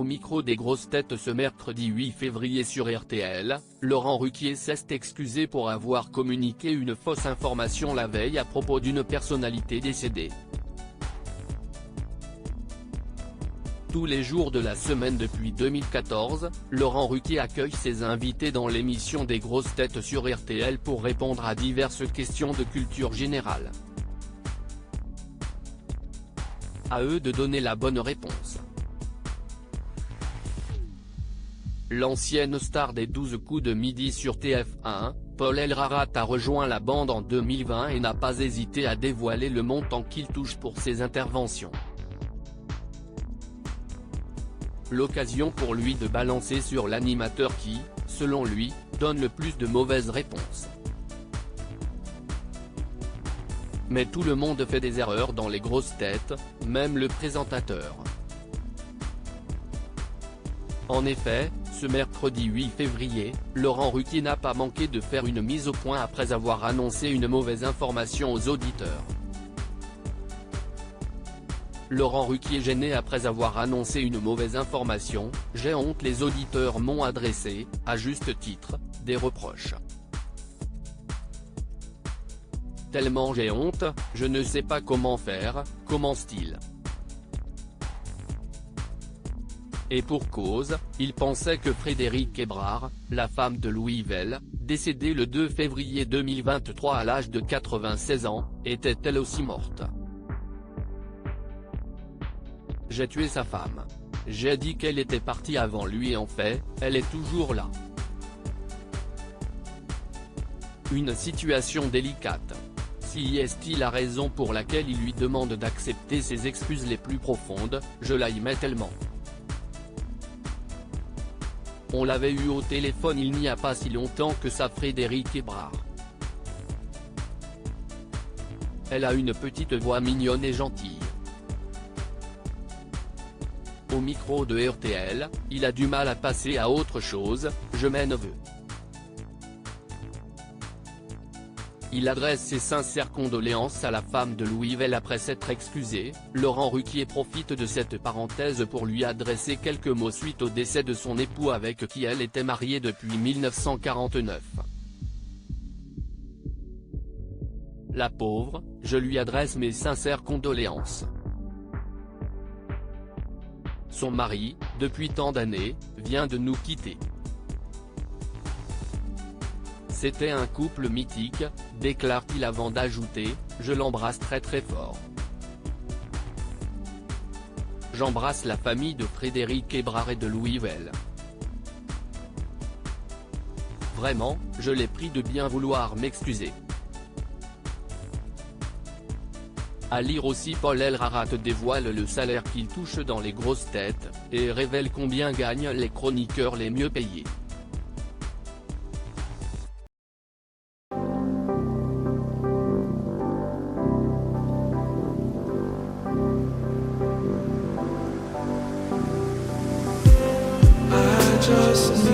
Au micro des grosses têtes ce mercredi 8 février sur RTL, Laurent Ruquier s'est excusé pour avoir communiqué une fausse information la veille à propos d'une personnalité décédée. Tous les jours de la semaine depuis 2014, Laurent Ruquier accueille ses invités dans l'émission des grosses têtes sur RTL pour répondre à diverses questions de culture générale. À eux de donner la bonne réponse. L'ancienne star des 12 coups de midi sur TF1, Paul Elrarat a rejoint la bande en 2020 et n'a pas hésité à dévoiler le montant qu'il touche pour ses interventions. L'occasion pour lui de balancer sur l'animateur qui, selon lui, donne le plus de mauvaises réponses. Mais tout le monde fait des erreurs dans les grosses têtes, même le présentateur. En effet, ce mercredi 8 février, Laurent Ruquier n'a pas manqué de faire une mise au point après avoir annoncé une mauvaise information aux auditeurs. Laurent Ruquier gêné après avoir annoncé une mauvaise information, « J'ai honte », les auditeurs m'ont adressé, à juste titre, des reproches. Tellement j'ai honte, je ne sais pas comment faire, commence-t-il. Et pour cause, il pensait que Frédérique Hébrard, la femme de Louis Vell, décédée le 2 février 2023 à l'âge de 96 ans, était elle aussi morte. J'ai tué sa femme. J'ai dit qu'elle était partie avant lui et en fait, elle est toujours là. Une situation délicate. Si est-il la raison pour laquelle il lui demande d'accepter ses excuses les plus profondes, je l'aimais tellement. On l'avait eu au téléphone il n'y a pas si longtemps que ça, Frédérique Hébrard. Elle a une petite voix mignonne et gentille. Au micro de RTL, il a du mal à passer à autre chose, je m'en veux. Il adresse ses sincères condoléances à la femme de Louis Vell après s'être excusé. Laurent Ruquier profite de cette parenthèse pour lui adresser quelques mots suite au décès de son époux avec qui elle était mariée depuis 1949. La pauvre, je lui adresse mes sincères condoléances. Son mari, depuis tant d'années, vient de nous quitter. C'était un couple mythique, déclare-t-il avant d'ajouter, je l'embrasse très très fort. J'embrasse la famille de Frédérique Hébrard et de Louis Vell. Vraiment, je les prie de bien vouloir m'excuser. À lire aussi, Paul Elrarat dévoile le salaire qu'il touche dans les grosses têtes, et révèle combien gagnent les chroniqueurs les mieux payés. Just